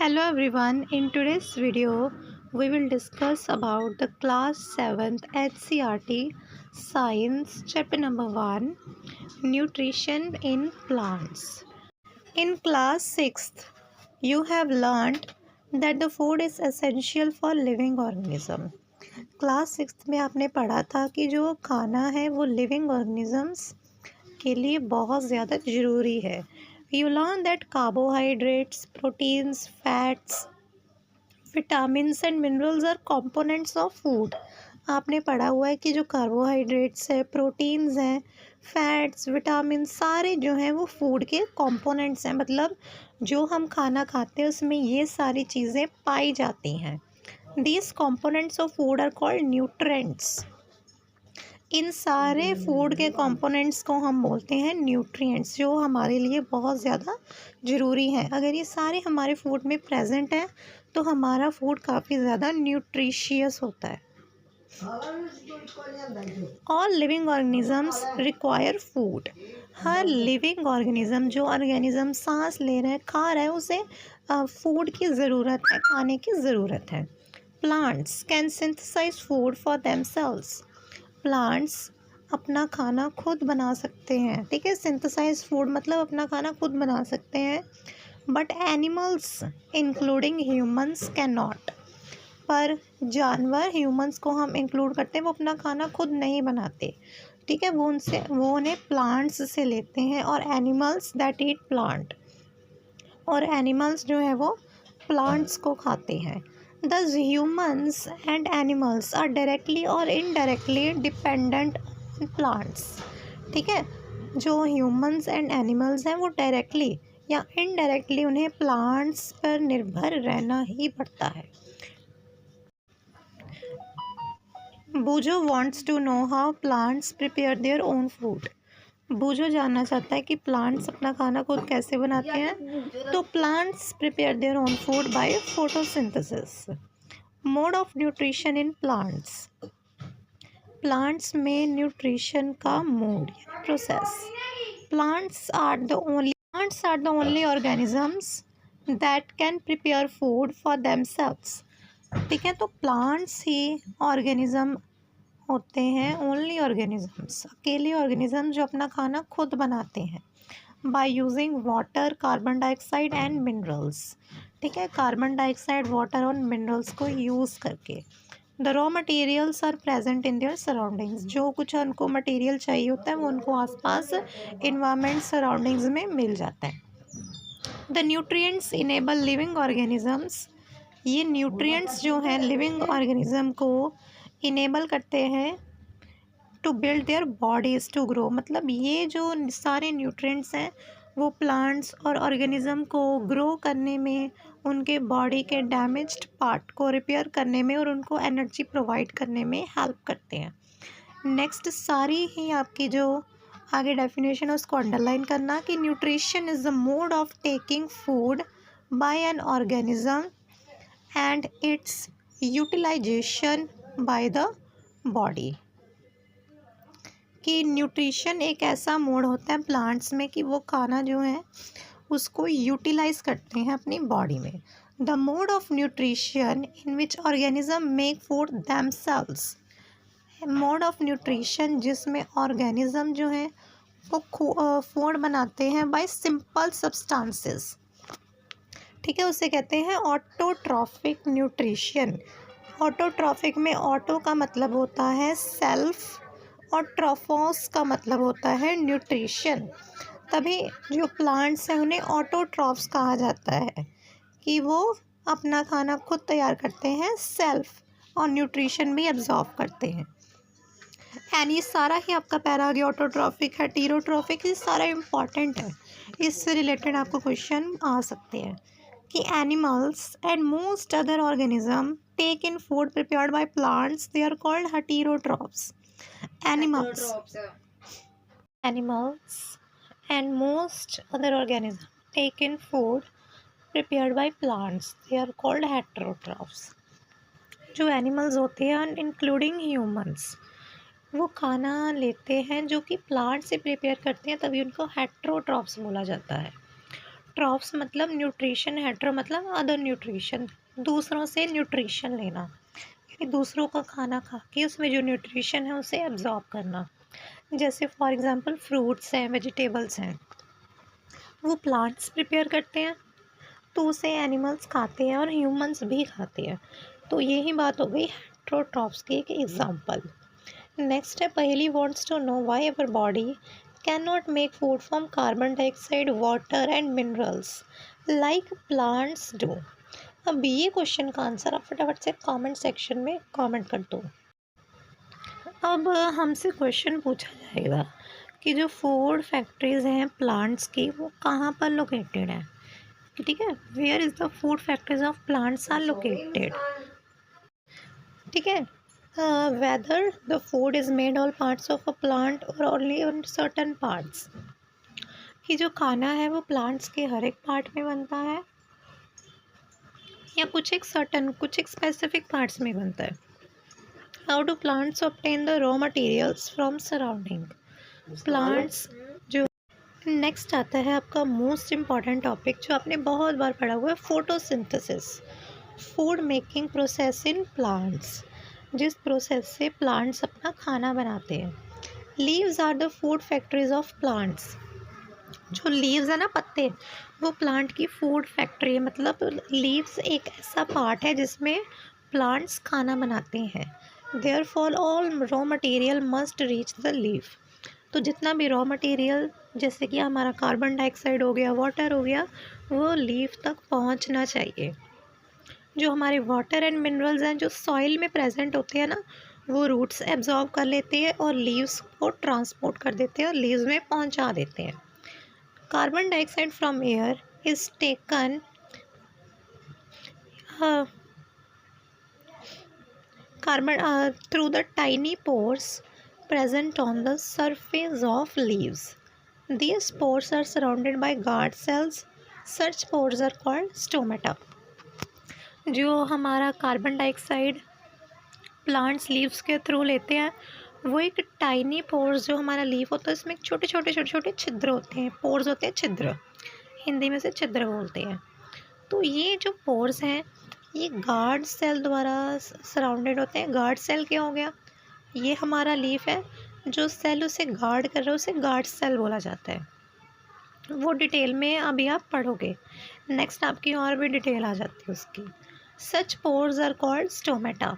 Hello everyone, in today's video we will discuss about the class 7th NCERT Science chapter number 1 Nutrition in Plants. In class 6th you have learned that the food is essential for living organism. Class 6th में आपने पढ़ा था कि जो खाना है वो living organisms के लिए बहुत ज़्यादा ज़रूरी है. You learn that carbohydrates, proteins, fats, vitamins and minerals are components of food. आपने पढ़ा हुआ है कि जो कार्बोहाइड्रेट्स है, प्रोटीन्स हैं, फैट्स, विटामिन सारे जो हैं वो फूड के कंपोनेंट्स हैं. मतलब जो हम खाना खाते हैं उसमें ये सारी चीज़ें पाई जाती हैं. These components of food are called nutrients. इन सारे फूड के कंपोनेंट्स को हम बोलते हैं न्यूट्रिएंट्स, जो हमारे लिए बहुत ज़्यादा ज़रूरी हैं. अगर ये सारे हमारे फूड में प्रेजेंट हैं तो हमारा फूड काफ़ी ज़्यादा न्यूट्रिशियस होता है. All living organisms require food. हर लिविंग ऑर्गेनिज्म, जो ऑर्गेनिज्म सांस ले रहा है, खा रहा है, उसे फूड की ज़रूरत है, खाने की ज़रूरत है. Plants can synthesise food for themselves. Plants अपना खाना खुद बना सकते हैं. ठीक है, सिंथेसाइज फूड मतलब अपना खाना खुद बना सकते हैं. But animals including humans can not. पर जानवर, ह्यूमंस को हम इंक्लूड करते हैं, वो अपना खाना खुद नहीं बनाते. ठीक है, वो उन्हें प्लांट्स से लेते हैं. और एनिमल्स दैट ईट प्लांट, और एनिमल्स जो है वो प्लांट्स को खाते हैं. Thus humans and animals are directly or indirectly dependent on plants. ठीक है, जो humans and animals हैं वो डायरेक्टली या इनडायरेक्टली उन्हें प्लांट्स पर निर्भर रहना ही पड़ता है. बूजो wants to know how plants prepare their own food. बूजो जानना चाहता है कि प्लांट्स अपना खाना खुद कैसे बनाते हैं. तो plants prepare their own food by photosynthesis. Mode of nutrition in plants. Plants में न्यूट्रिशन का मोड या process. Plants are the only organisms that can prepare food for themselves. ठीक है, तो प्लांट्स ही ऑर्गेनिज्म होते हैं, ओनली ऑर्गेनिजम्स, अकेले organism जो अपना खाना खुद बनाते हैं. By using water, carbon dioxide and minerals. ठीक है, कार्बन डाइऑक्साइड, वाटर और मिनरल्स को यूज़ करके. The raw materials are present in their surroundings. जो कुछ उनको मटेरियल चाहिए होता है वो उनको आसपास इन्वायरमेंट, सराउंडिंग्स में मिल जाता है. The nutrients enable living organisms. ये न्यूट्रिएंट्स जो हैं लिविंग ऑर्गेनिज्म को इनेबल करते हैं to build their bodies to grow. मतलब ये जो सारे न्यूट्रिएंट्स हैं वो प्लांट्स और ऑर्गेनिज्म को ग्रो करने में, उनके बॉडी के डैमेज्ड पार्ट को रिपेयर करने में और उनको एनर्जी प्रोवाइड करने में हेल्प करते हैं. नेक्स्ट, सारी ही आपकी जो आगे डेफिनेशन है उसको अंडरलाइन करना कि nutrition is the mode of taking food by an organism and its utilisation by the body. कि न्यूट्रिशन एक ऐसा मोड होता है प्लांट्स में कि वो खाना जो है उसको यूटिलाइज करते हैं अपनी बॉडी में. The mode of nutrition in which organism make food themselves. Mode of nutrition जिसमें ऑर्गेनिज्म जो है वो फूड बनाते हैं बाय सिंपल सब्सटेंसेस. ठीक है, उसे कहते हैं ऑटोट्रॉफिक न्यूट्रिशन. ऑटोट्रॉफिक में ऑटो का मतलब होता है सेल्फ और ट्रॉफोस का मतलब होता है न्यूट्रिशन. तभी जो प्लांट्स हैं उन्हें ऑटोट्रॉफ्स कहा जाता है कि वो अपना खाना खुद तैयार करते हैं, सेल्फ, और न्यूट्रिशन भी एब्जॉर्ब करते हैं. एंड ये सारा ही आपका पैरा आ गया. ऑटोट्रॉफिक, हेटेरोट्रॉफिक, ये सारा इम्पॉर्टेंट है. इससे रिलेटेड आपको क्वेश्चन आ सकते हैं कि animals and most other organism take in food prepared by plants, they are called heterotrophs. Animals and most other organisms take in food prepared by plants, they are called heterotrophs. जो animals होते हैं including humans, वो खाना लेते हैं जो कि plant से प्रिपेयर करते हैं, तभी उनको हेटेरोट्रॉफ्स बोला जाता है. हेट्रोट्रॉफ्स मतलब न्यूट्रिशन, हेट्रो मतलब अदर न्यूट्रिशन, दूसरों से न्यूट्रिशन लेना, यानी दूसरों का खाना खा के उसमें जो न्यूट्रिशन है उसे एब्जॉर्ब करना। जैसे फॉर एग्जांपल फ्रूट्स हैं, वेजिटेबल्स हैं, वो प्लांट्स प्रिपेयर करते हैं तो उसे एनिमल्स खाते हैं और ह्यूमंस भी खाते हैं। तो यही बात हो गई हेट्रोट्रॉफ्स की एक एग्जांपल। नेक्स्ट है Paheli wants to know why our body can not make food from carbon dioxide, water and minerals like plants do. अब ये क्वेश्चन का आंसर आप फटाफट से कमेंट सेक्शन में कमेंट कर दो। अब हमसे क्वेश्चन पूछा जाएगा कि जो फूड फैक्ट्रीज हैं प्लांट्स की वो कहाँ पर लोकेटेड है। ठीक है, where is the food factories of plants are located. ठीक है, whether the food is made all parts of a plant और ओनली ऑन सर्टन पार्ट्स, कि जो खाना है वो प्लांट्स के हर एक पार्ट में बनता है या कुछ एक स्पेसिफिक पार्ट्स में बनता है। How do plants obtain the raw materials from surrounding. Plants जो नेक्स्ट आता है आपका मोस्ट इम्पॉर्टेंट टॉपिक जो आपने बहुत बार पढ़ा हुआ है, photosynthesis, food making process in plants, जिस प्रोसेस से प्लांट्स अपना खाना बनाते हैं। Leaves are the food factories of plants, जो लीव्स है ना, पत्ते, वो प्लांट की फूड फैक्ट्री है। मतलब लीव्स एक ऐसा पार्ट है जिसमें प्लांट्स खाना बनाते हैं। Therefore all raw material must reach the leaf, तो जितना भी रॉ मटेरियल जैसे कि हमारा कार्बन डाइऑक्साइड हो गया, वाटर हो गया, वो लीफ तक पहुंचना चाहिए। जो हमारे वाटर एंड मिनरल्स हैं जो सॉइल में प्रेजेंट होते हैं ना, वो रूट्स एब्जॉर्ब कर लेते हैं और लीव्स को ट्रांसपोर्ट कर देते हैं और लीव्स में पहुंचा देते हैं। Carbon dioxide from air is taken carbon through the tiny pores present on the surface of leaves. These pores are surrounded by guard cells. Such pores are called stomata. जो हमारा कार्बन डाइऑक्साइड प्लांट्स लीव्स के through लेते हैं वो एक tiny pores, जो हमारा leaf होता है इसमें छोटे छोटे छिद्र होते हैं, पोर्स होते हैं, छिद्र, हिंदी में से छिद्र बोलते हैं। तो ये जो पोर्स हैं ये गार्ड सेल द्वारा सराउंडेड होते हैं। गार्ड सेल क्या हो गया, ये हमारा लीफ है, जो सेल उसे गार्ड कर रहा है उसे गार्ड सेल बोला जाता है। वो डिटेल में अभी आप पढ़ोगे, नेक्स्ट आपकी और भी डिटेल आ जाती है उसकी। सच पोर्स आर कॉल्ड स्टोमेटा।